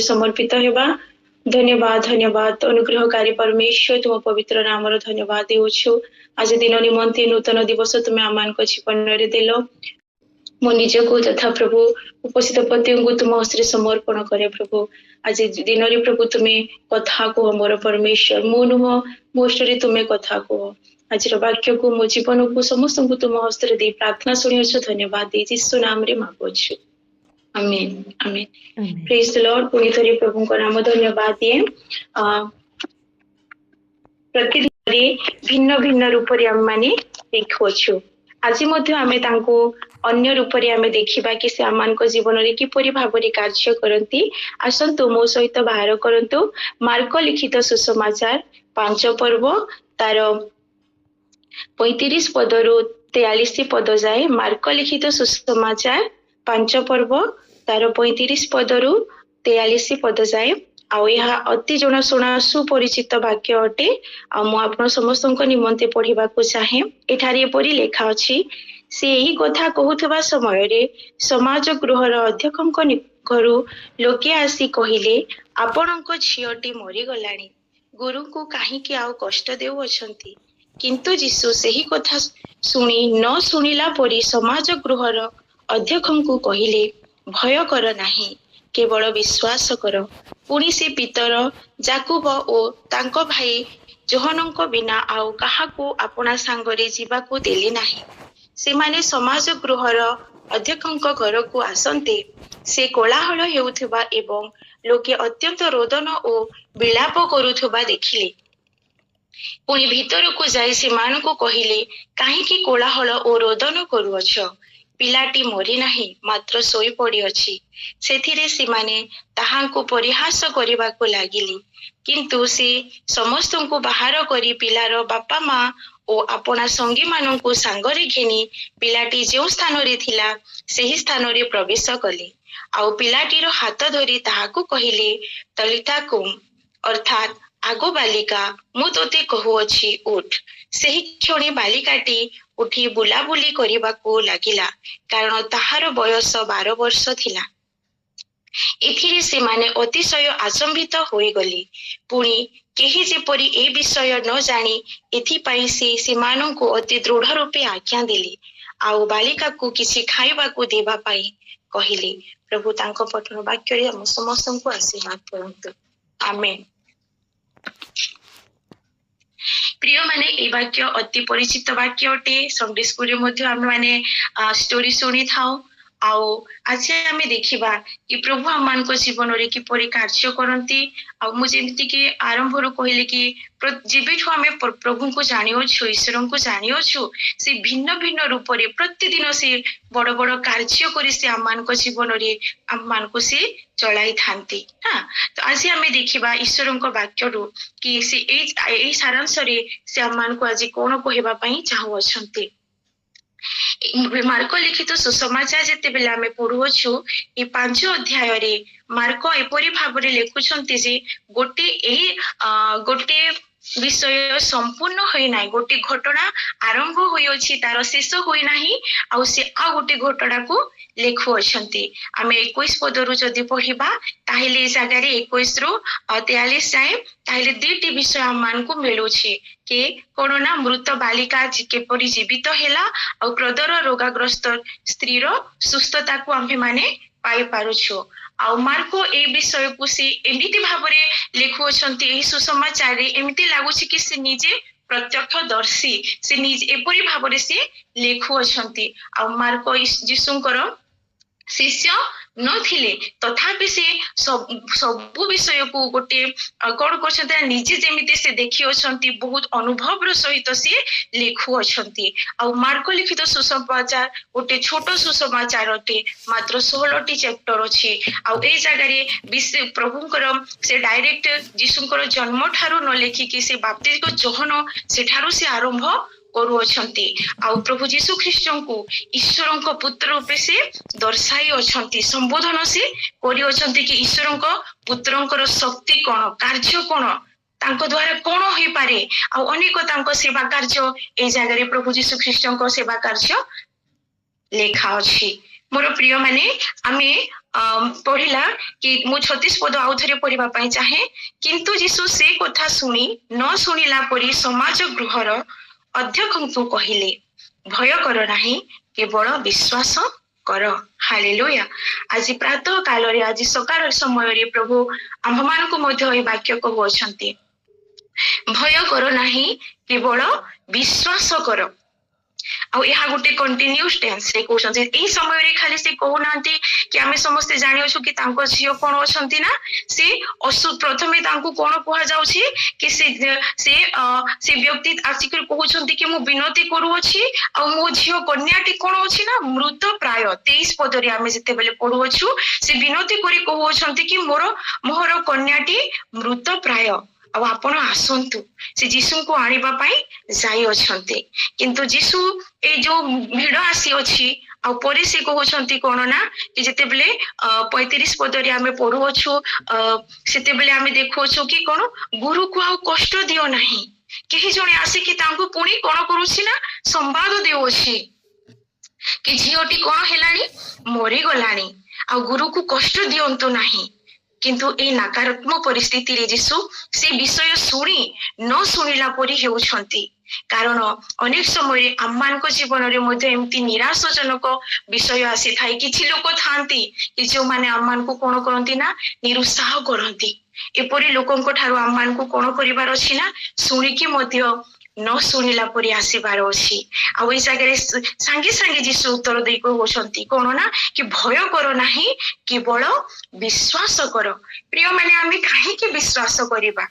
समर्पित हेबा। धन्यवाद धन्यवाद अनुग्रहकारी परमेश्वर तुम पवित्र नाम धन्यवाद देउछु। आज दिन निमंते नूतन दिवस तुम्हें आम जीवन में देल। मो निज को तथा प्रभु उपस्थित पति को तुम हस्ते समर्पण करे प्रभु। आज दिन रे प्रभु तुम्हें कथा कह मोर परमेश्वर मो नुह मो हस्ते तुम्हें कथा कह। आज वाक्य को मो जीवन को समस्त को तुम हस्ते दे प्रार्थना शुणी धन्यवाद दे यीशु नाम रे मागुछु। Amen amen. Praise the Lord. पुणी थरी प्रभु को नाम धन्यवाद दिए। प्रतिदिन भिन्न भिन्न रूप रे हम माने देखुछु। आज मध्य आमे तांको अन्य रूप रे आमे देखिबा कि से आमानक जीवन रे किपरि भाबरे कार्य करंती। आसंतु मो सहित बाहर करंतु मार्क लिखित सुसमाचार 5 पर्व तार 35 पदरु 43 पद जाए। मार्क लिखित सुसमाचार 5 पर्व तार 35 पदरु 43 पद जाए। आउ यह अति जनाशुना सुपरिचित वाक्य अटे। आपण समस्त निमंते पढ़ा चाहे। एठारे एपरि लेखा अछि, से यही कथा कहूथबा समय रे समाज गृहर अध्यक्ष घरु लोके आसी कहिले, आपणक झियटी मरी गलाणी, गुरु को काहीकि आउ कष्ट देउ अछंती। किंतु यीशु सेही कथा सुनी न सुनिला परी समाज गृहर अध्यक्ष को कहिले, भय कर नाही, केवल विश्वास कर। पुणी से पितर जाकुब ओ तांको भाई जोहनक बिना आउ काहाकू अपना सांगरे जीवाकू देले नाही। से माने समाज गृहर अध्यक्ष घर को आसंते से कोलाहल हेउथबा एवं लोके अत्यंत रोदन ओ विलाप करुथबा देखिले। पुणी भीतर को जाई से मान को कहिले, काहीकि कोलाहल ओ रोदन करुअछ, पिलाटी मरी नाही मात्र सोई पड़ी अछि। सेथिरे सिमाने ताहांको परिहास करिबाको लागिले। किंतु से समस्त को बाहर करी पिलार बापा माँ ओ अपना संगी माननकु सांगरे घेनी पिलाटी जो स्थान रे थिला सेही स्थान रे प्रवेश कले। आउ पिलाटीर हाथ धरी ताहाकू कहिले, तलिता कुम, अर्थात आगो बालिका मु तोते कहूअछि उठ। सेही क्षणी बालिकाटी उठी बुलाबुली करिबाको लागिला, कारण ताहार बयस 12 वर्ष थिला। एथिरे से माने अतिशय आचंबित होई गली। पुणी केही जेपरि ए विषय न जानी एथिपाई से माननकु अति दृढ़ रूपे आज्ञा देले। आउ बालिका को किसी खाइबाकू देबा पाई कहिले। प्रभु तांको पठन वाक्य रे हम समस्त को आशीर्वाद करंतु। आमेन। प्रिय माने ए वाक्य अति परिचित वाक्य अटे। संडे स्कूल रे मध्ये हम माने स्टोरी सुनी थाउ। आउ आज आमे देखिबा कि प्रभु हमनको जीवन रे किपरि कार्य करंती। आ मु जेमति कि आरंभ रो कहिले कि जेबेठु आमे प्रभु को जानियो छु, ईश्वर को जानियो छु, से भिन्न भिन्न रूप रे प्रतिदिन से बड़ बड़ कार्य करी से हमनको जीवन रे हमनको से चलाई थांती। हां, तो आज आमे देखिबा ईश्वर को वाक्य रो कि से ए सारांश रे से हमनको आज कोन कहबा पई चाहू अछंती। मार्क लिखित सुसमाचार जेते बेला आमे पढुअछु ए 5 अध्याय रे मार्क एपरि भाबरे लेखुछंती जे गोटे विषय संपूर्ण होई नाही, गोटे घटना आरंभ होई अछि, तार शेष होई नाही। आ से आ गोटे घटना को लेखु अछंती। आमे 21 पदरु जदि पढिबा ताहेले ए जागा रे 21 रु 43 जाए ताहेले दुईटी विषय हम मान को मिलुछि के कोन ना मृत बालिका केपरि जीवित हेला आ क्रोधर रोगाग्रस्त स्त्री रो सुस्थता को आम्हे माने पाई पारुछु। आ मार्को ए विषय को से एमिति भाबरे लेखु अछंती। एही सुसमाचार रे एमिति लागुछि कि से निजे प्रत्यक्षदर्शी, से निजे एपरि भाबरे से लेखु अछंती। आ मार्को यीशुंकर शिष्य नथिले, तथापि से सब विषय को गोटे कौन कर निजे जेमिति से देखि अछंती, बहुत अनुभव रो सहित से लेखु अछंती। आ मार्क लिखित सुसमाचार गोटे छोट सुसमाचार अटे, मात्र 16टी चैप्टर अछि। आ ए जगह रे विश्व प्रभुंकर से डायरेक्ट यीशुंकर जन्म ठारू न लेखि कि से बाप्तिस्म को जोहन से ठारू से आरंभ करू अछंती। आ प्रभु यीशु ख्रीष्टन को ईश्वरन को पुत्र रूपे से दर्शाई अछंती, संबोधन से करि अछंती कि ईश्वरन को पुत्रंकर शक्ति कोन, कार्य कोन, तांको द्वारा कोन होई पारे। आ अनेक तांको सेवा कार्य ए जगह रे प्रभु यीशु ख्रीष्टन को सेवा कार्य लेखा अछि। मोर प्रिय माने आमे पढ़िला कि मु 36 पद आउ थरे पढ़िबा पई चाहे किंतु यीशु से कथा सुनी न सुनिला परी समाज गृहर अध्यक्षଙ୍କୁ कहिले भय कर नाही केवल विश्वास कर। हालेलुया। आज प्रातः काल रे आज सकाळ समय रे प्रभु आम मान को मध्य ए वाक्य कहउछंती भय कर नाही केवल विश्वास कर। आ यहाँ गोटे कंटिन्यूस टेंस रे कहउछंती एही समय रे खाली से कहउनांती कि आमे समस्त जानि अछु कि तांको झियो कोन अछंती ना से असु प्रथमे तांको कोन कहआ जाउछि कि से व्यक्ति आसिकर कहउछंती कि मु विनती करू अछि आ मो झियो कन्याटी कोन अछि ना मृत प्राय 23 पद रे आमे जते बेले पढु अछु से विनती करी कहउछंती कि मोर कन्याटी मृत प्राय अब आपण आसंतु से जीसु को आनिबा पाई जाई अछंती किंतु जीसु ए जो भीड़ आसी अछि आ परे से कहउछंती कोन ना कि जते बेले 35 पद रे आमे पढु अछु सेते बेले आमे देखु अछु कि कोन गुरु को आ कष्ट दियो नाही केही जणे आसी कि तांको पुणी कोन करूछि ना संवाद देउ अछि कि झियोटी कोन हेलानी मरि गलानी आ गुरु को कष्ट दियंतु नाही किंतु ए नकारात्मक परिस्थिति रे जीसु से विषय सुनी न सुनिला परी हेउछंती कारण अनेक समय आम्मान को जीवन रे मध्ये एमती निराशजनक विषय आसी थाई किछि लोक थांती कि जो माने आम्मान को कोन करंती ना निरुत्साह करंती एपरी लोकन को ठारो आम्मान को कोन करिवार अछि ना सुनी कि मध्ये न सुनिला परी आसीबार अछि आ ओइ जागे संगे संगे जीसु उत्तर देई को होछंती कोन ना कि भय कर नाही केवल विश्वास कर। प्रिय माने आमे काहे कि विश्वास करिबा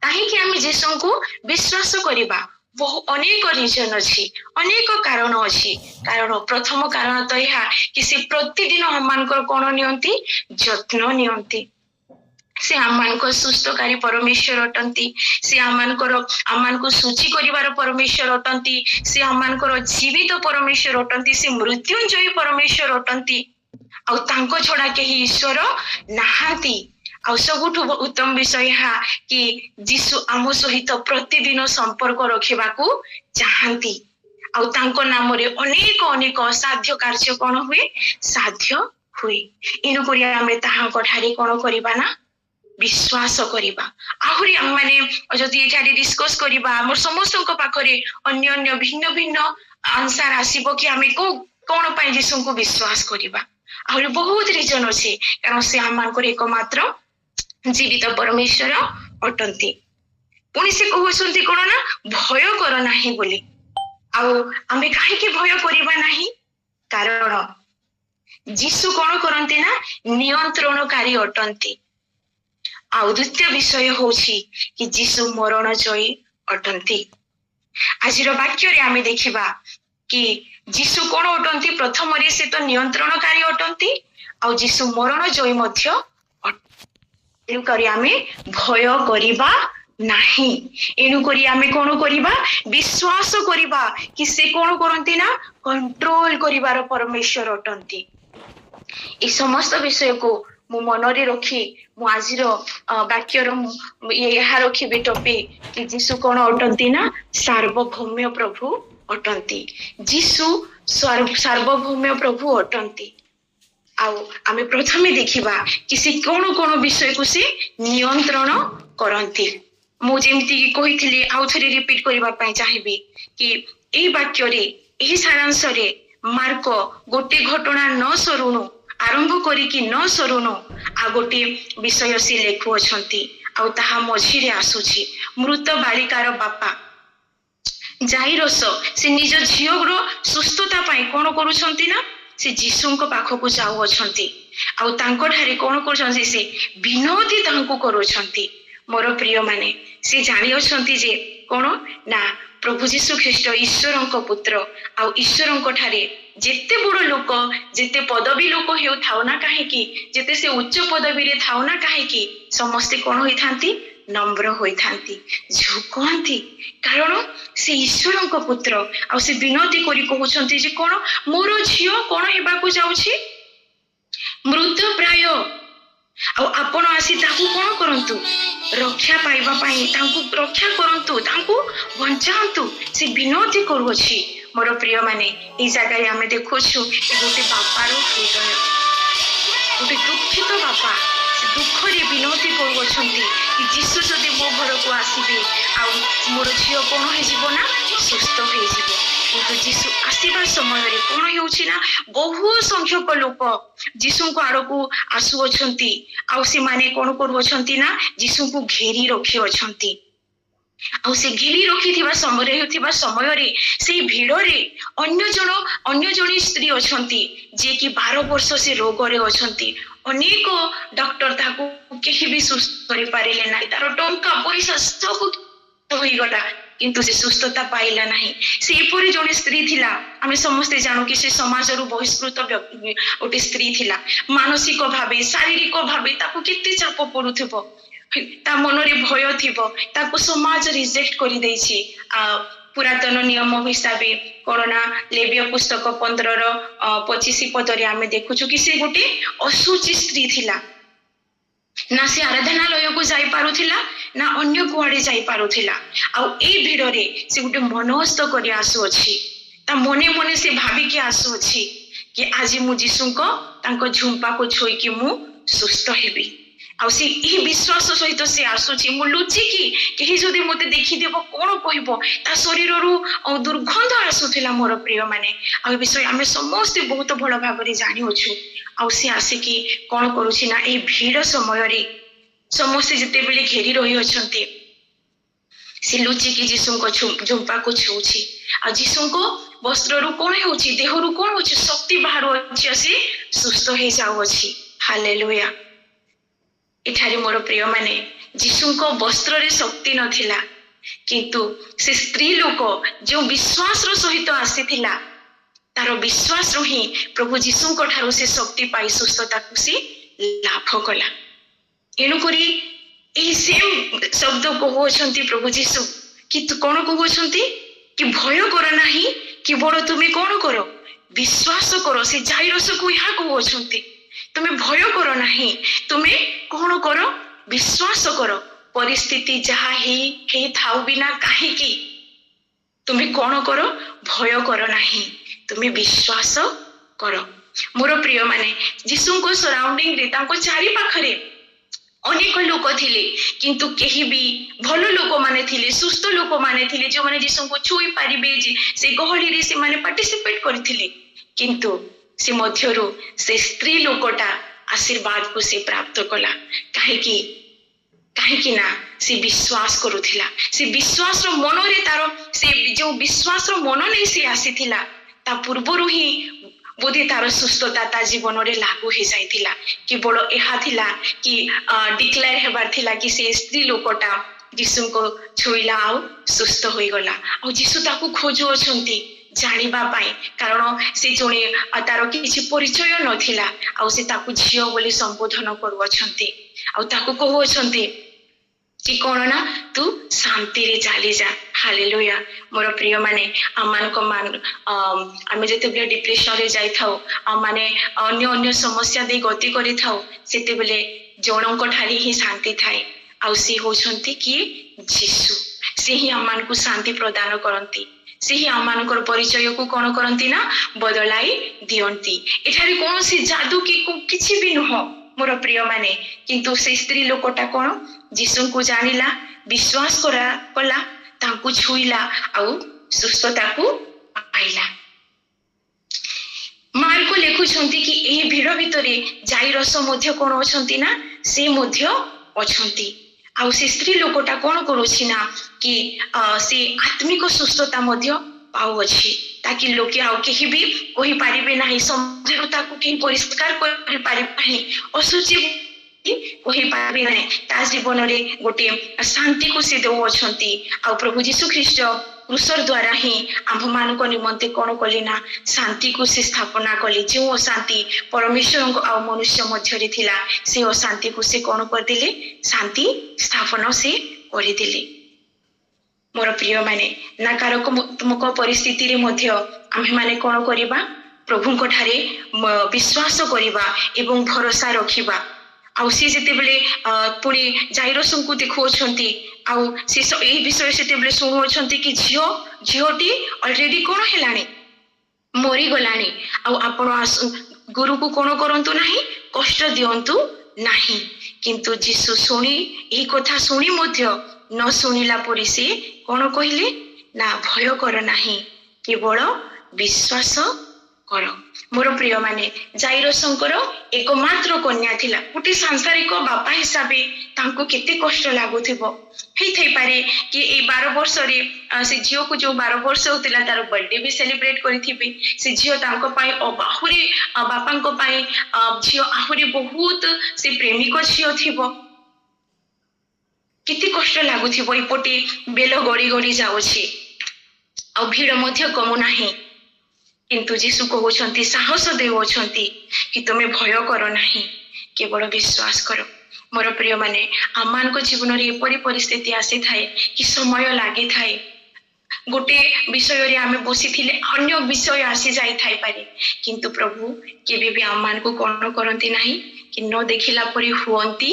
काहे कि आमे जीसु को विश्वास करिबा बहु अनेक रीजन अछि अनेक कारण अछि कारण प्रथम कारण तो यहा कि से प्रतिदिन हमनकर कोन नियंती जत्न नियंती से आमान को सुस्थकारी परमेश्वर अटंती से आमान को सूची करिवार परमेश्वर अटंती से आमान को जीवित परमेश्वर अटंती से मृत्युंजयी परमेश्वर अटंती आ तांको छडा केही ईश्वर नाहांती आ सबुठु उत्तम विषय हा कि जीसु आम सहित प्रतिदिन संपर्क रखिबाकू चाहंती आ तांको नाम रे अनेक अनेक असाध्य कार्य कोन हुए साध्य हुए इनु करिया हमें ताहां ठारे कोन करिबा ना विश्वास करिबा आहुरी हम माने जदि एठारे डिस्कस करिबा हमर समस्तक पाखरे अन्य अन्य भिन्न भिन्न आंसर आसीबो कि हमें कोन पय जीसु को विश्वास करिबा आहुरी बहुत रीजन अछि कारण से हमन को एकमात्र जीवित परमेश्वर अटंती पुनी से कहउसंती कोन ना भय कर नाही बोली आ हमें काहे कि भय करिबा नाही कारण जीसु कोन करंती ना नियंत्रणकारी अटंती आ द्वितीय विषय होछि कि जीसु मरण जयी अटंती। आजिर वाक्य रे आमे देखिबा कि जीसु कोन अटंती प्रथम रे से तो नियंत्रणकारी अटंती आ जीसु मरण जयी मध्य एनु करी आमे भय करिबा नाही एनु करी आमे कोन करिबा विश्वास करिबा कि से कोन करंती ना कंट्रोल करिवार परमेश्वर अटंती। ई समस्त विषय को मु मनरे रखी मु आजिर वाक्यर यहा रखिबे टॉपिक कि जीसु कोन अटंती ना सार्वभौम्य प्रभु अटंती जीसु सार्वभौम्य प्रभु अटंती आउ आमे प्रथमे देखिबा कि से कोन कोन विषय को से नियंत्रण करंती मु जेमति कि कहिथिली आउ थरे रिपीट करबा पई चाहिबी कि एही वाक्य रे एही सारांश रे मार्क गोटे घटना न सरुनु आरंभ करिकी न सरुनु आ गोटे विषय से लेखु अछंती आ ताहा मझी रे आसुची मृत बालिकार बापा जाइरस से निज झियोर सुस्थता पाई कोन करूछंती ना से जीसुंको पाखकु जाउ अछंती आ तांको ठारे कोन करूछंती से विनोदी तांको करूछंती। मोर प्रिय माने से जानि अछंती जे कोन ना प्रभु जीशु ख्रीष्ट ईश्वरंको पुत्र आ ईश्वरंको ठारे जेते बड़ लोक जेते पदवी लोक हेउ थाउ ना काहे कि जेते से उच्च पदवी रे थाउ ना काहे कि समस्त कोन होई थांती नम्र होई थांती झुकंती कारण से ईश्वरंको पुत्र आ से विनती करी कहउछंती जे कोन मोर झियो कोन हेबाकू जाउछि मृत प्राय आ आपण आसी ताकू कोन करंतु रक्षा पाइबा पाई ताकू रक्षा करंतु ताकू बंचांतु से विनती करूछि। मोर प्रिय माने ई जगह आमे देखुछु गोटे बापार हृदय गोटे दुखित बापा से दुखरे विनती करुछंती कि जीशु जदि मो घर को आसीबे आ मोर झियो कोन हे जीवो ना सुस्थ हे जीवो किंतु जीशु आसीबा समय रे कोन हेउछि ना बहु संख्यक लोक जीशु को आड़ को आसु अछंती आ से माने कोन करू अछंती ना जीशु को घेरी रखि अछंती आ से घेरी रखि थिबा समय रे से भीड़ रे अन्य जणी स्त्री अछंती जे कि 12 वर्ष से रोग रे अछंती अनेक डॉक्टर ताकू केही भी सुस्थ करि पारिले नाही तार टंका पैसा सब होई गला किंतु से सुस्थता पाइला नाही से एपरी जणी स्त्री थिला आमे समस्त जानो कि से समाज रु बहिष्कृत ओटे स्त्री थिला मानसिक भावे शारीरिक भावे ताकू केते चाप पडुथिबो ता मनरे भय थिबो ताकू समाज रिजेक्ट करि दैछि पुरातन नियम हिसाब कोरोना लेविय पुस्तक 15 पदरे आमे देखुछु कि से गोटे असुचि स्त्री थिला ना से आराधनालय को जाई पारुथिला ना अन्य कुआडे जाई पारुथिला आ ए भीड़ रे से गोटे मनोस्थ करी आसु अछि ता मने मने से भाबी के आसु अछि कि आज मु जीशु को तांको झुंपा को छोई कि मु सुस्थ हेबी आ से ई विश्वास सहित से आसुची मु लुचि कि केही जदि मते देखि देबो कोन कहिबो ता शरीर रु दुर्गंध आसुथिला मोर प्रिय माने आ विषय आमे समस्त बहुत भलो भाबरे जानि होछु आ से आसे कि कोन करूछि ना ए भीड़ समय रे समस्त जते बेले घेरी रही अछंती से लुचि कि जीशु को झुंपा को छुछि आ जीशु को वस्त्र रु कोन होछि देह रु कोन होछि शक्ति बाहर अछि से सुस्थ हे जाउ अछि हालेलुया इठारे मोर प्रिय माने जीशु को वस्त्र रे शक्ति नथिला किंतु से स्त्री लोक जो विश्वास रो सहित आसीथिला तारो विश्वास रो ही प्रभु जीशु को ठारो से शक्ति पाई सुस्थता को से लाभ कला एनु करी एही सेम शब्द कहउछंती प्रभु जीशु कि तू कोन कहउछंती कि भय कर नाही कि बड़ तुमे कोन करो विश्वास करो से जाइरस को यहा कहउछंती तुम्हें भय करो नहीं तुम्हें कौन करो विश्वास करो परिस्थिति जहा हे थाउ बिना काहे की तुम्हें कौन करो भय करो नहीं तुम्हें विश्वास करो मोर प्रिय माने जीशु को सराउंडिंग रे तांको चारि पाखरे अनेक लोक थिले किंतु केही भी भलो लोक माने थिले सुस्थ लोक माने थिले जो माने जीशु को छुई पारिबे जे से गहली रे से माने पार्टिसिपेट करथिले किंतु से मध्यरु से स्त्री लोकटा आशीर्वाद को से प्राप्त कला काहे ना से विश्वास करुथिला से विश्वास रो मन रे तारो से जो विश्वास रो मन नै से आसीथिला ता पूर्वरु ही बोधे तारो सुस्थता ता जीवन रे लागू हे जाइथिला कि बड़ एहा थिला कि डिक्लेयर हेबार थिला कि से स्त्री लोकटा जीशु को छुईला आ सुस्थ होई गला आ जीशु ताकू खोजु अछंती जानिबा पाई कारण से जणे तार किछि परिचय नथिला आ से ताकू झियो बोली संबोधन करू अछंती आ ताकू कहू अछंती कि कोन ना तू शांति रे चली जा हालेलुया मोर प्रिय माने अमान को मान आमे जते बेले डिप्रेशन रे जाई थाओ माने अन्य समस्या दे गति करि थाओ सेते बेले जणक ठारी ही शांति थाए आ से होछंती कि जीशु से ही अमान को शांति प्रदान करंती से ही आमानकर परिचय को कौन करती ना बदलाई दियंती एठारे कौन सी जादू की किछि भी नुह मोर प्रिय माने किंतु से स्त्री लोकटा कौन जीशु को जानिला विश्वास कला तांकु छुईला आउ सुस्थता को पाइला मार्को लेखुछंती कि एही भीड़ भितरे जाइरस मध्य कौन अछंती ना से मध्य अछंती आउ से स्त्री लोकटा कौन करूछि ना कि से आत्मिक सुस्थता मध्य पाउ अछि ताकि लोके आउ केही भी कहि पारिबे नाही समझरुता को केही परिष्कार करि पारिबे नाही असुचि कहि पारिबे नाही ता जीवन रे गोटे शांति को से देउ अछंती आ प्रभु यीशु ख्रीष्ट क्रूसर द्वारा ही आम्भमान को निमंते कौन कले ना शांति को से स्थापना कले जो अशांति परमेश्वर को आ मनुष्य मध्य थिला से अशांति को से कौन कर दिले शांति स्थापना से कर दिले मोर प्रिय माने नकारात्मक परिस्थिति रे मध्य आम्हे माने कौन करिबा प्रभु को ठारे विश्वास करिबा एवं भरोसा रखिबा आउ सी जेते बेले पुणी जाइरस को देखु अछंती आउ से एही विषय सेते बेले सुनु अछंती कि झियोटी ऑलरेडी कोन हेलानी मरी गलानी आउ आपण गुरु को कौन करंतु नहीं कष्ट दियंतु नहीं किंतु जीशु शुणी यही कथा शुणी मध्य न शुणिला परी से कौन कहले ना भय कर नहीं केवल विश्वास कर। मोर प्रिय माने जाइरोसंकर एकमात्र कन्या थिला गोटे सांसारिक बापा हिसाब तांको केते कष्ट लागुथिबो हेई थई पारे कि ए 12 वर्ष रे से झियो को जो 12 वर्ष होतिला तार बर्थडे भी सेलिब्रेट करिथिबे से झियो तांको पाई बाहुरी बापांको पाई झियो आहुरी बहुत से प्रेमिक झियो थिबो केते कष्ट लागुथिबो इपोटे बेल गड़ी गड़ी जाउछि आ भीड़ मध्य कमु नाही किंतु जीशु कहउछंती साहस देउछंती कि तुमे भय कर नाही केवल विश्वास कर। मोर प्रिय माने आमान को जीवन रे एपरि परिस्थिति आसी थाए कि समय लागि थाए गोटे विषय रे आमे बसी थिले अन्य विषय आसी जाई थाई पारे किंतु प्रभु केबे भी आमान को कोन करंती नाही कि न देखिला परि हुअंती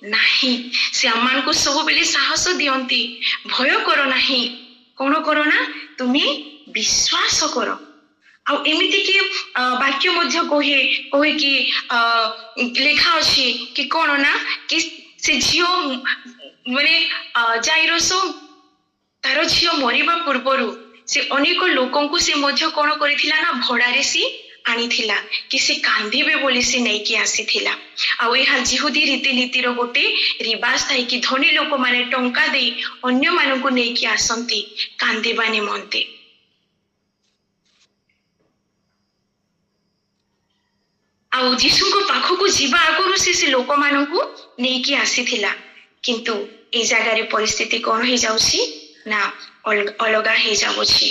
नाही से आमान को सब बेले साहस दियंती भय कर नाही कोन करो ना तुमे विश्वास करो आ एमिति कि वाक्य मध्य कहे कहे कि लेखा अछि कि कोन ना कि से झियो माने जाइरोस तार झियो मरिबा पूर्वरु से अनेक लोकन को से मध्य कोन करिथिला ना भड़ारे सी आनिथिला कि से कांदिबे बोली से नै कि आसीथिला आ एहा जिहुदी रीति नीतिर गोटे रिवाज थाई कि धनी लोक माने टंका दे अन्य मानकु नै कि आसंती कांदिबा निमंते आउ जीशु को पाखो को जीवा आगुरु से लोक मानकु नै कि आसीथिला किंतु ए जगारे परिस्थिति कोन हे जाउछि ना अलगा हे जाउछि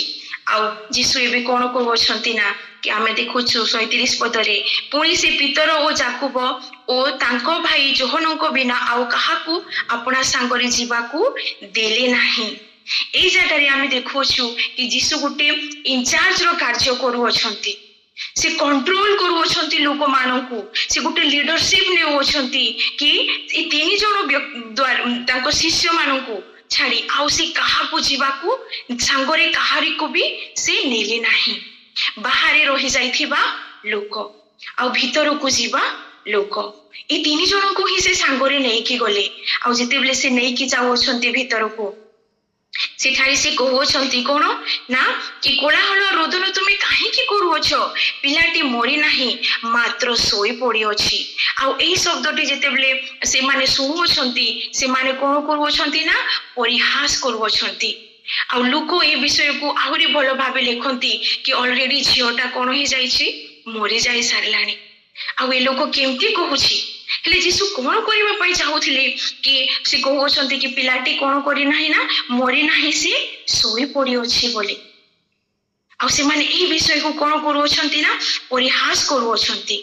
आउ जीशु एबे कोन कहउछंती ना कि आमे देखुछु 37 पदरे पुणी से पितर ओ जाकुब ओ तांको भाई जोहनंको बिना आउ काहाकू अपना सांगरे जीवाकू देले नाही। ए जगारे आमे देखुछु कि जीशु गुटे इंचार्ज रो कार्य करू अछंती से कंट्रोल करू अछंती लोक मानकू से गुटे लीडरशिप ने अछंती कि ए तीन जण तांको शिष्य मानकू छाड़ी आउ से काहाकू जीवाकू सांगरे काहारी को भी से नेले नाही बाहरे रही जाइथिबा लोक आ भीतर को जीवा लोक ए तीन जण को ही से सांगरे नै कि गले आ जते बेले से नै कि जाउ अछंती भीतर को सेठारी से कहउछंती कोन ना कि कोलाहल रोदन तुमे काहे कि करू अछ पिलाटी मरि नाही मात्र सोई पड़ी अछि आ एई शब्दटी जते बेले से माने सुनु अछंती से माने कोन करू अछंती ना परिहास करू अछंती आ लोक ए विषय को आहुरी भलो भाबे लेखंती कि ऑलरेडी झियोटा कोन हे जाईछि मरि जाई सारलानी आ ए लोक केमती कहूछि हेले जीशु कोन करिबा पई चाहुथिले कि से कहउछंती कि पिलाटी कोन करि नाही ना मरि नाही से सोई पड़ी अछि बोली आ से माने ए विषय को कोन करूछंती ना परिहास करूछंती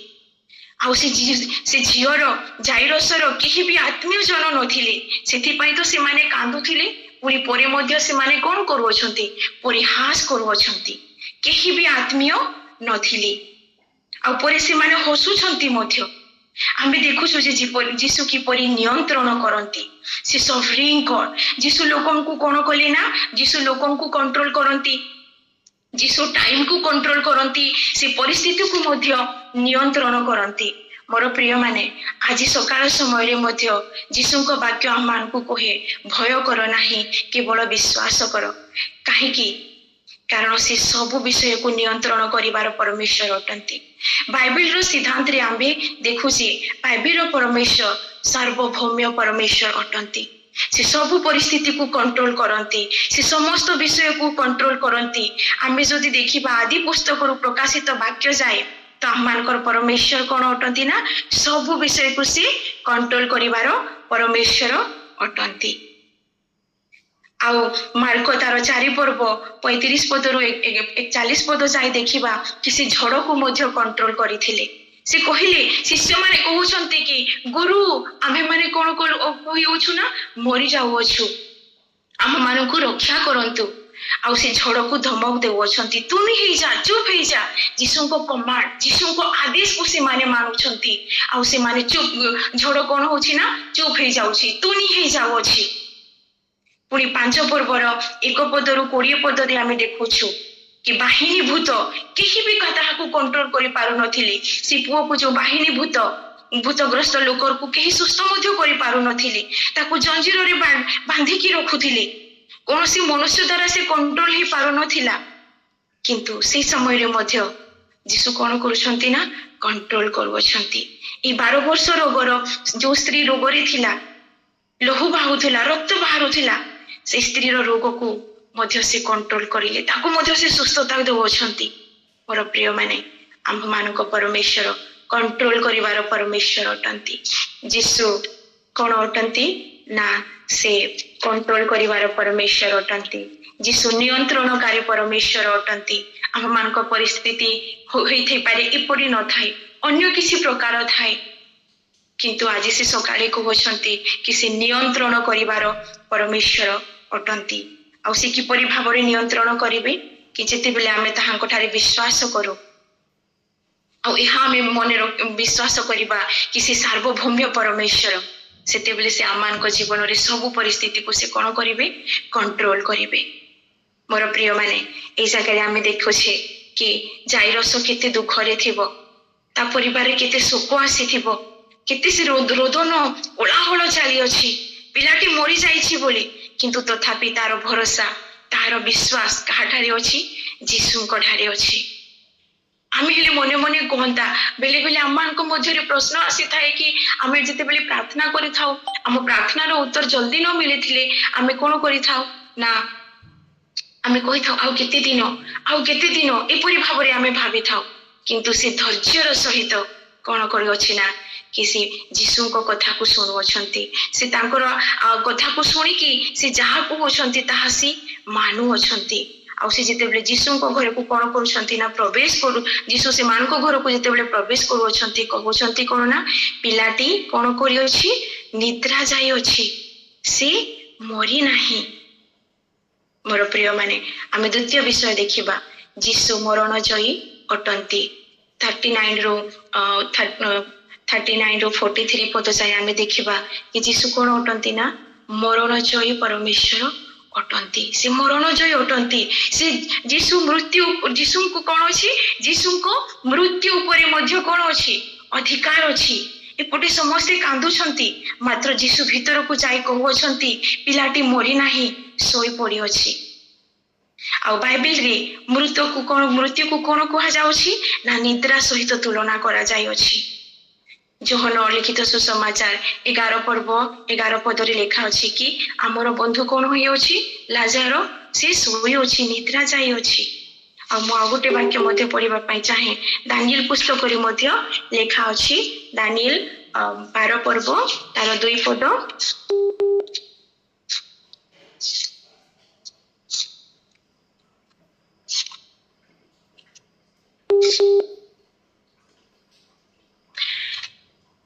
आ से झियोर जाइरोसर केही भी आत्मीय जन नथिले सेति पई तो से माने कांदुथिले पुरी परे मध्य से माने कोन करूछंती परिहास करूछंती केही भी आत्मीय नथिले आ परे से माने हसुछंती मध्य आमे देखुछु जे जीशु की परी नियंत्रण करंती से सफरिंग कर जीशु लोकन को कोन कले ना जीशु लोकन को कंट्रोल करंती जीशु टाइम को कंट्रोल करंती से परिस्थिति को मध्य नियंत्रण करंती। मोर प्रिय माने आज सकाळ समय रे मध्य जीशु को वाक्य आमान को कहे भय कर नाही केवल विश्वास कर काहे कि कारण से सब विषय को नियंत्रण करिवार परमेश्वर अटंती। बाइबल रो सिद्धांत रे आंबे देखुची बाइबल रो परमेश्वर सार्वभौम्य परमेश्वर अटंती से सब परिस्थिति को कंट्रोल करंती से समस्त विषय को कंट्रोल करंती। आमे जदि देखिबा आदि पुस्तक रु प्रकाशित वाक्य जाए तो आमानकर परमेश्वर कोन अटंती ना सब विषय को से कंट्रोल करिवार परमेश्वर अटंती। आउ मार्को तार 4 पर्व 35 पद रु 41 पद जाए देखिबा कि से झड़ को मध्य कंट्रोल करिथिले से कहिले शिष्य माने कहउछंती कि गुरु आमे माने कोन कहिउछु ना मरि जाउ अछु आम मानु को रक्षा करंतु आउ से झड़ को धमक देउछंती तुनी हे जा चुप हे जा जीशु को कमांड जीशु को आदेश को से माने मानुछंती आउ से माने चुप झड़ कोन होछि ना चुप हे जाउछि तुनी हे जाउ अछि पुणी 5 पर्वर 1 पद रु 20 पद रे आमे देखुछु कि बाहिनी भूत केही भी ताहाकु कंट्रोल करि पारु नथिले से पुओ को जो बाहिनी भूतग्रस्त लोक को केही सुस्थ मध्य करि पारु नथिले ताकु जंजीर रे बांधी की रखुथिले कोनोसी मनुष्य द्वारा से कंट्रोल ही पारु नथिला किंतु से समय रे मध्य जीशु कोन करूछंती ना कंट्रोल करूछंती ई 12 वर्ष रोगर जो स्त्री रोग रे थिला लहू बाहुथिला रक्त बाहरुथिला से स्त्री रो रोग को मध्य से कंट्रोल करिले ताकू मध्य से सुस्थता देउछंती मोर प्रिय माने आम मानको परमेश्वर कंट्रोल करिवार परमेश्वर अटंती जीशु कोन अटंती ना से कंट्रोल करिवार परमेश्वर अटंती जीशु नियंत्रणकारी परमेश्वर अटंती आम मानको परिस्थिति होई थई पारे इपरि न थाई अन्य किसी प्रकार थाई किंतु आज से सकाळे कहउछंती कि से नियंत्रण करिवार परमेश्वर अटंती आ से किपरि भाबरे नियंत्रण करिवे कि जेते बेले आमे ताहांको ठारे विश्वास करू आ एहा आमे मने विश्वास करिबा कि से सार्वभौम्य परमेश्वर सेते बेले से आमानको जीवन रे सब परिस्थिति को से कोन करिवे कंट्रोल करिवे मोर प्रिय माने ए जगह रे आमे देखो छे कि जाइरस केते दुख रे थिबो ता परिवार रे केते शोक आसीथिबो केते से रोदन ओलाहळ चाली अछि पिलाटी मरि जाईछि बोली किंतु तथापि तार भरोसा तार विश्वास काठारे अछि जीशुंको ठारे अछि आमे हेले मने मने कहंता बेले बेले आमानको मध्य रे प्रश्न आसी थाए कि आमे जते बेले प्रार्थना करि थाउ आम प्रार्थना रो उत्तर जल्दी न मिलिथिले आमे कोन करि थाउ ना आमे कहि थाउ आउ केते दिन एपरि भाबरे आमे भाबि थाउ किंतु से धैर्यर सहित कोन करि अछि ना कि से जीशु को कथा को सुनु अछंती से तांकर कथा को सुनी कि से जहा को अछंती ताहा से मानु अछंती आ से जते बेले जीशु को घर को कोन करूछंती ना प्रवेश करू जीशु से मान को घर को जते बेले प्रवेश करू अछंती कहउछंती कोन ना पिलाटी कोन करि अछि निद्रा जाय अछि से मरि नाही मोर प्रिय माने आमे द्वितीय विषय देखिबा जीशु मरण जयी अटंती 39 रो 39 रो 43 पद जाय आमे देखिबा कि जीशु कोन अटंती ना मरण जयी परमेश्वर अटंती से मरण जयी अटंती से जीशु को कोन अछि जीशु को मृत्यु ऊपर मध्य कोन अछि अधिकार अछि एपटे समस्त कांदु छंती मात्र जीशु भीतर को जाय कहउ छंती पिलाटी मरि नाही सोई पड़ी अछि आ बाइबल रे मृत्यु को कोन कहा जाउछि ना निद्रा सहित तुलना करा जाय अछि जोहन लिखित सुसमाचार 11 पर्व 11 पद रे लेखा अछि कि हमर बंधु कोन होय अछि लाजार से सोई अछि निद्रा जाय अछि आ मो आगोटे वाक्य मध्ये पढिबा पई चाहे दानिएल पुस्तक रे मध्ये लेखा अछि दानिएल 12 पर्व तार 2 पद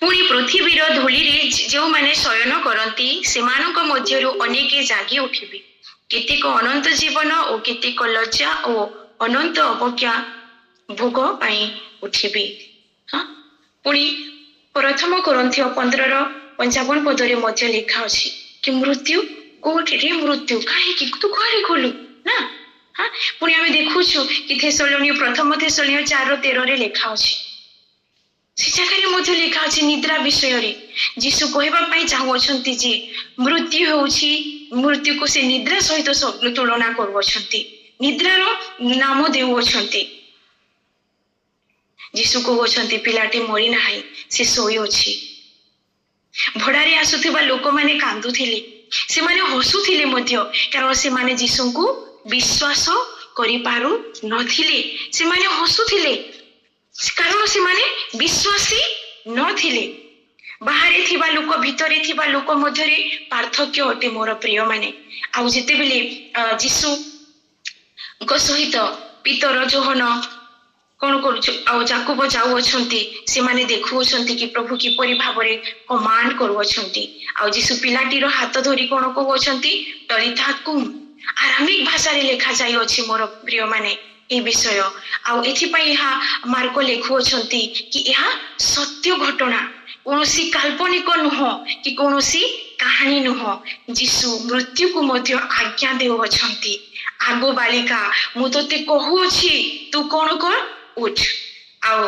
पुणी पृथ्वीर धूली रे जो माने शयन करती सेमानक मध्यरु अनेके जागी उठिबे केतेक अनंत जीवन और केतेक लज्जा और अनंत अवज्ञा भोग पाई उठिबे हाँ पुणी प्रथम कोरिन्थियो 15:55 पद रे मध्य लिखा अछि कि मृत्यु कोठी रे मृत्यु काहे कि तू घरे खोलु ना हाँ पुणी आमे देखुछु कि थेसलोनियो प्रथम थेसलोनियो 4:13 रे लिखा अछि से जगह मध्य लिखा अछि निद्रा विषय रे जीशु कहबा पई चाहू अछंती जे मृत्यु को से निद्रा सहित तुलना करू अछंती निद्रा रो नाम देउ अछंती जीशु को अछंती पिलाटी मरि नाही से सोई अछि भड़ारे आसुथिबा लोक माने कांदुथिले से माने हसुथिले मध्य कारण से माने जीशु को विश्वास करि पारु नथिले से माने हसुथिले कारण से माने विश्वासी न थिले बाहरे थिबा लोक भितरे थिबा लोक मध्य रे पार्थक्य अटे मोर प्रिय माने आ जेते बेले जीशु को सहित पितर जोहन कोन करू आ जाकुब जाऊ अछंती से माने देखु अछंती कि प्रभु की परि भाबरे कमांड करू अछंती आ जीशु पिलाटी रो हाथ धरी कोन कहू अछंती तरिथा कुम आरामिक भाषा रे लेखा जाई अछि मोर प्रिय माने ए विषय आ एथि पई हा मार्को लेखु अछंती कि यह सत्य घटना कोनोसी काल्पनिक नुह कि कोनोसी कहानी नुह जीशु मृत्यु को मध्य आज्ञा देउ अछंती आगो बालिका मु तोते कहूची तू कौन कर उठ आओ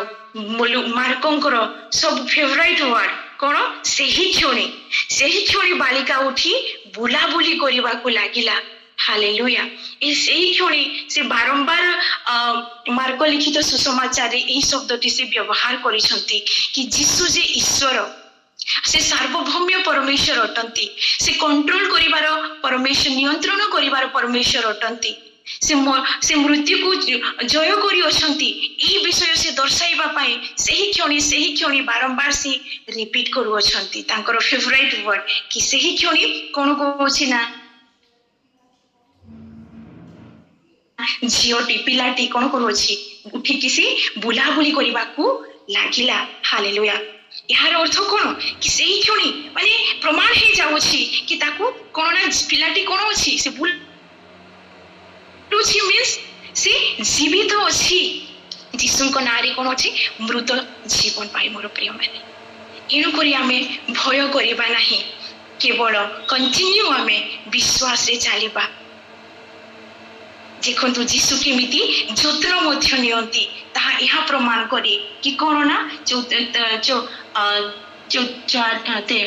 मार्कोंकर सब फेवरेट वर्ड कौन सही क्षणी बालिका उठी बुलाबुली करने को लगिला हालेलुया सही क्षणी से बारंबार मार्क लिखित सुसमाचार यही शब्दटी से व्यवहार करिसंती कि जीशु जे ईश्वर से सार्वभौम्य परमेश्वर अटंती से कंट्रोल करिवार परमेश्वर नियंत्रण करिवार परमेश्वर अटंती से मृत्यु को जय करी अछंती एही विषय से दर्शाइबा पाए सही क्षणी बारंबार से रिपीट करू अछंती तांकर फेवरेट वर्ड कि सही क्षणी कोन कोछि ना झीटी पिलाटी कौन करुच्छी उठिकी सी बुलाबुली करने को लगिला हालेलुया यार अर्थ कौन कि सही क्षणी माने प्रमाण हो जाउछि कि ताकू कौन ना पिलाटी कौन अछि से बुलुछि मीन्स से जीवित अछि जीशुଙ୍କ नारी कौन अछि मृत जीवन पाई मोर प्रिय माने एणु करी आमे भय करिबा नाही केवल कंटिन्यू आमे विश्वास रे चलिबा देखो जीशु केमिति जत्न मध्य नियंती ताहा यह प्रमाण करे कि कौन ना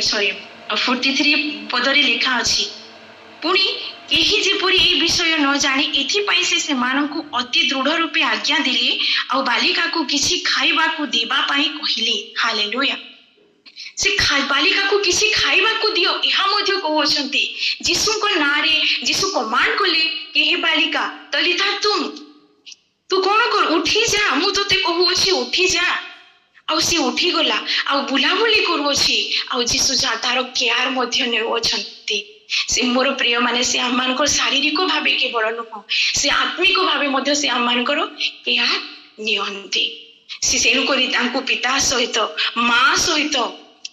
सॉरी 43 पदरे लिखा अछि पुणी यही जेपरी ए विषय न जानी एथिपाई से मानकु अति दृढ़ रूपे आज्ञा दिले आ बालिका को किछि खाइबा को देबा पाई कहिले हालेलुया से बालिका को किसी खाइबा को दियो यह मध्य कहउछंती जीशु को नारे जीशु कमांड कले कि हे बालिका तलिता तू कौन कर उठी जा मु तोते कहउछि उठी जा आ सी उठी गला आ बुलाबुली करूछि आ जीशु जा तार केयर मध्य नेउछंती से मोर प्रिय माने से आमानकर शारीरिक भावे केवल नुह से आत्मिक भावे मध्य से आमानकर केयर नियंती से सेनु करी तांको पिता सहित माँ सहित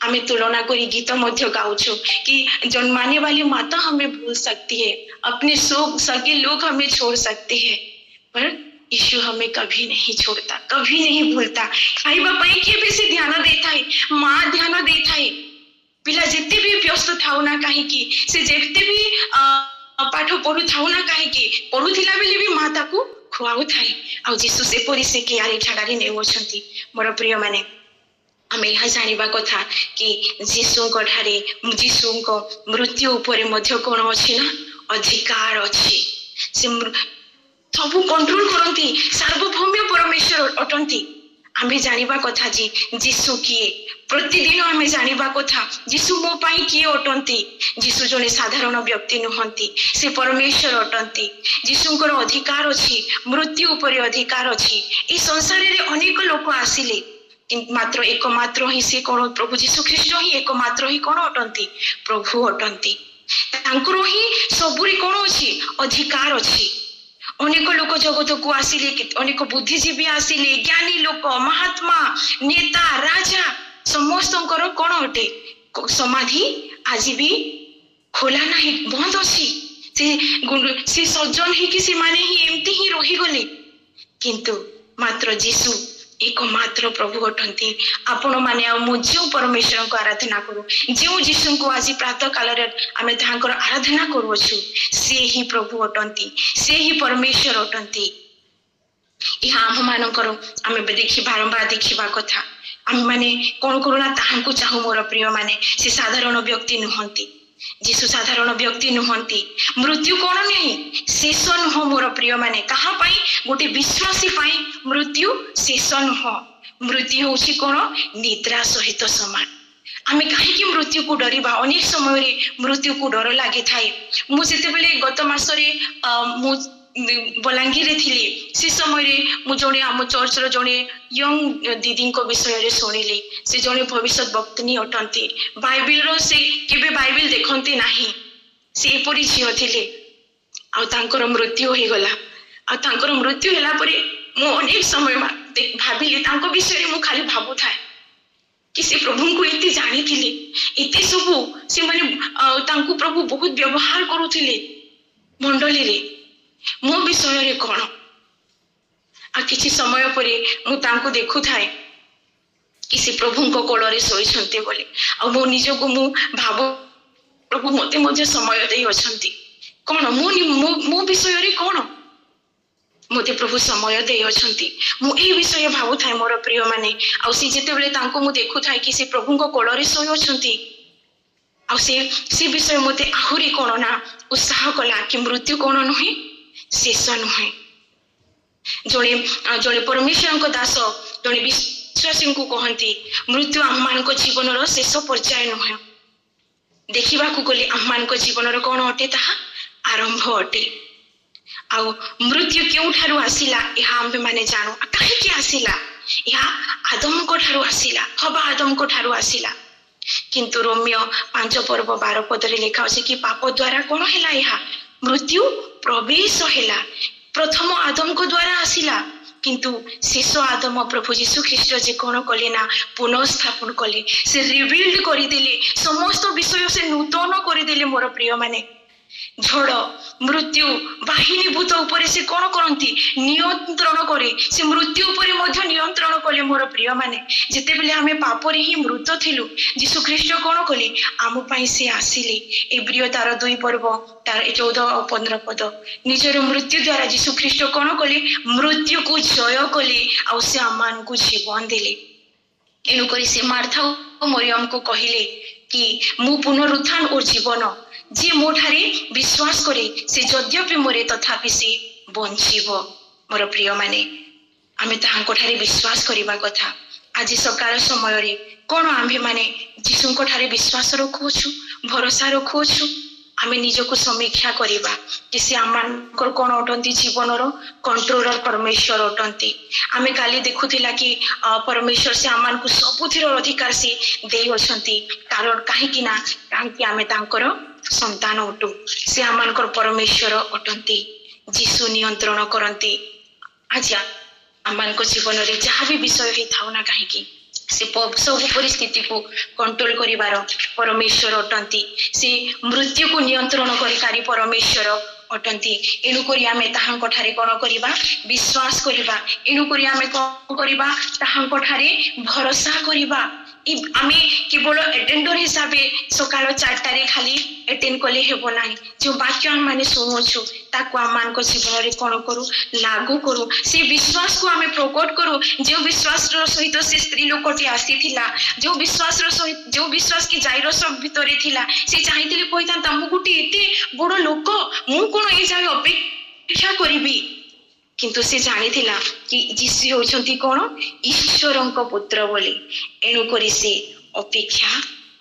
हमें तुलना करी गीत मध्य गाउछु कि जन्माने वाली माता हमें भूल सकती है अपने सगे लोग हमें छोड़ सकते हैं पर यीशु हमें कभी नहीं छोड़ता कभी नहीं भूलता खाइबा पाई केबे से ध्यान देता है माँ ध्यान देता है पिला जिते भी व्यस्त थाउ ना कहीं से जिते भी पाठ पढ़ु थाउ ना कहीं पढ़ुथिला बेले भी माँ ताकू खुआउ थाए आ जीशु से परी से केयारी ठाडारी नेउछंती मोर प्रिय माने आमे यह जानिबा कथा कि जीशुଙ୍କ ठारे जीशुଙ୍କ मृत्यु उपरे मध्य कोन अछि ना अधिकार अछि से सबु कंट्रोल करंती सार्वभौम्य परमेश्वर अटंती आमे जानिबा कथा जी जीशु किए प्रतिदिन आमे जानिबा कथा जीशु मो पाई किए अटंती जीशु जने साधारण व्यक्ति नुहंती से परमेश्वर अटंती जीशुଙ୍କର अधिकार अछि मृत्यु उपरे अधिकार अछि ई संसार रे अनेक लोक आसिले मात्र एकमात्र ही से कौन प्रभु जीशु ख्रीष्ट ही एकमात्र ही कौन अटंती प्रभु अटंती तांकर ही सबुरी कौन अछि अधिकार अछि अनेक लोक जगत को आसिले अनेक बुद्धिजीवी आसिले ज्ञानी लोक महात्मा नेता राजा समस्तंकर कौन अटे समाधि आज भी खोला नहीं बंद अछि से सज्जन ही कि से माने ही एमती ही रही गले किंतु मात्र जीशु एकमात्र प्रभु अटंती आपण माने जो परमेश्वर को आराधना करू जो जीशु को आज प्रातः काल आमे तांकर आराधना करूछु से ही प्रभु अटंती से ही परमेश्वर अटंती यह आम मानकर आमे देखि बारंबार देखिबा कथा आम माने कोन करूना ताहांकु चाहू मोर प्रिय माने से साधारण व्यक्ति नुहंती जीशु साधारण व्यक्ति नुहंती मृत्यु कौन नहीं शेष नुह मोर प्रिय माने कहा पाई गोटे विश्वासी पाई मृत्यु शेष नुह मृत्यु होछि कौन निद्रा सहित समान आमे कहीं मृत्यु को डरिबा अनेक समय रे मृत्यु को डर लागे थाए मु जेते बेले गत मासरे मु बलांगीर थिली से समय रे मु जणे आम चर्च रो जणे यंग दीदी को विषय रे सुनिली से जणे भविष्य वक्तनी अटंती बाइबल रो से केबे बाइबल देखंती नाही से एपरी झियो थिले आ तांकर मृत्यु हो गला आ तांकर मृत्यु होला परे मु अनेक समय भाबिली तांको विषय रे मु खाली भाबु थाए कि से प्रभु को एते जानी थिले एते सबु से माने तांको प्रभु बहुत व्यवहार करूथिले मंडली रे मो विषय रे कोन आ किछि समय परे मु तांको देखु थाए कि से प्रभु को कोल रे सोई छंते बोले आ मो निज को मु भाबो प्रभु मते मजे समय देई अछंती कौन मो विषय रे कौन मते प्रभु समय दे अछंती मु ए विषय भाबु थाए मोर प्रिय माने आ से जेते बेले तांको मु देखु थाए कि से प्रभु को कोल रे सोय अछंती आ से विषय मते आहुरी कोन ना उत्साह कला कि मृत्यु कोन नहे शेष नहे जणे जणे परमेश्वर को दास जणे विश्वासी को कहंती मृत्यु आम मान को जीवन रो शेष पर्याय नहे देखिबा को गले आम मान को जीवन रो कोन अटे ता आरंभ अटे आ मृत्यु क्यों ठारू आसिला यह आम माने जानो कहीं आसिला यह आदम को ठारू आसिला हवा आदम को ठारू आसिला किंतु रोमियो 5 पर्व 12 पदरे लिखा अछि कि पाप द्वारा कोन हैला यह मृत्यु प्रवेश हैला प्रथम आदम को द्वारा आसिला किंतु शेष आदम प्रभु यीशु ख्रीष्ट जे कोन कले ना पुनः स्थापन कले से रिवील्ड करि देले समस्त विषय से नूतन करि देले मोर प्रिय माने झड़ मृत्यु बाहिनी भूत उपरे से कौन करती नियंत्रण करे से मृत्यु उपरे मध्य नियंत्रण कले मोर प्रिय माने जेते बेले आमे पाप रे ही मृत थिलु यीशु ख्रीष्ट कौन कले आमु पई से आसिले इब्रियो तार 2 पर्व तार 14 और 15 पद निजर मृत्यु द्वारा यीशु ख्रीष्ट कौन कले मृत्यु को जय कले आ से आमान को जीवन देले एनु करी से मार्था और मरियम को कहिले कि मु पुनरुत्थान और जीवन जे मोठारे विश्वास करे से यद्यपि मोरे तथापि से बंचिब मोर प्रिय माने आमे ताहां ठारे विश्वास करिबा कथा आज सकाळ समय रे कोन आम्भे माने जीसु को ठारे विश्वास रखुछु भरोसा रखुछु आमे निजको समीक्षा करिबा कि से आमानकर कोन अटंती जीवनर कंट्रोलर परमेश्वर अटंती आमे काली देखुथिला कि परमेश्वर से आमान को सबुथिर अधिकार से देई अछंती कारण काहे कि ना काहे आमे तांकर संतान अटु से आमानकर परमेश्वर अटंती जीसु नियंत्रण करंती आज आमानकर जीवन रे जहाँ भी विषय ही थाउ ना काहे कि से सब परिस्थिति को कंट्रोल करिवार परमेश्वर अटंती से मृत्यु को नियंत्रण करिकारी परमेश्वर अटंती एनु करी आमे ताहां ठारे कोन करिबा विश्वास करिबा एनु करी आमे कोन करिबा ताहां ठारे भरोसा करिबा आमे केवल अटेंडर हिसाबे सकाळ 4टा रे खाली अटेंड कले हेबो नाही जो वाक्य हम माने सुनोछु ताको आमान को जीवन रे कोन करू लागू करू से विश्वास को आमे प्रकट करू जो विश्वास रो सहित से स्त्री लोकटी आसीथिला जो विश्वास रो सहित जो विश्वास की जाइरो सब भितरे थिला से चाहितिले कोइता तमु गुटी एते बड़ लोक मु कोन ए जाय अपेक्षा करिबी किंतु से जानी थिला कि यीशु होचंती कोन ईश्वरंक पुत्र बोली एनु करी से अपेक्षा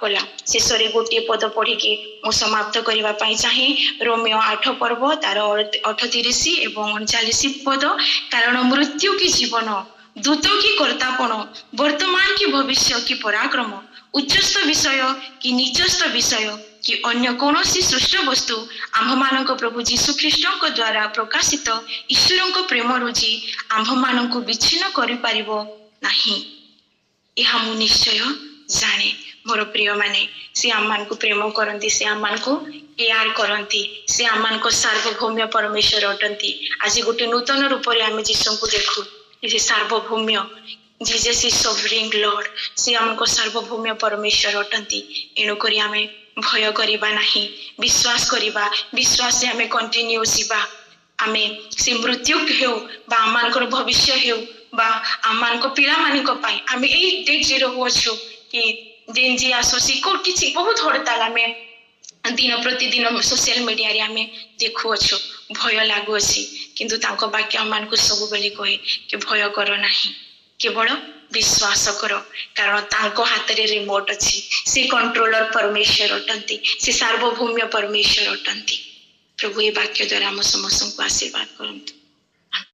कला शेषरे गोटे पद पढ़ी के मु समाप्त करबा पई चाहे रोमियो 8 पर्व तार 38 एवं 39 पद कारण मृत्यु की जीवन दूत की कर्तापण वर्तमान की भविष्य की पराक्रम उच्चस्थ विषय कि नीचस्थ विषय कि अन्य कौनसी सृष्ट वस्तु आम्भमानक प्रभु यीशु ख्रीष्टक द्वारा प्रकाशित ईश्वरक प्रेम रुचि आम्भमानक विच्छिन्न करि पारिबो नाही एहा मु निश्चय जाने मोर प्रिय माने से आमान को प्रेम करंती से आमान को केयर करंती से आमान को सार्वभौम्य परमेश्वर अटंती आज गोटे नूतन रूप रे आमे यीशु को देखु जे सार्वभौम्य जीसस इज सॉवरेन लॉर्ड से हमको सार्वभौम्य परमेश्वर अटंती एणु करी आमे भय करिबा नाही विश्वास करिबा विश्वास से आमे कंटिन्यू सिबा आमे से मृत्यु हेउ बा आमानकर भविष्य हेउ बा आमानको पिला मानिको पाई आमे ए डेट जीरो होछु कि दिन जी आसोसी को किछि बहुत हड़ताल आमे दिन प्रतिदिन सोशल मीडिया रे आमे देखु अछु भय लागु अछि किंतु तांको वाक्य आमानको सब बेली कहे कि भय करो नाही केवल विश्वास करो कारण तांको हाथ रे रिमोट अछि से कंट्रोलर परमेश्वर अटंती से सार्वभौम्य परमेश्वर अटंती प्रभु ये वाक्य द्वारा हम समस्त को आशीर्वाद करंतु।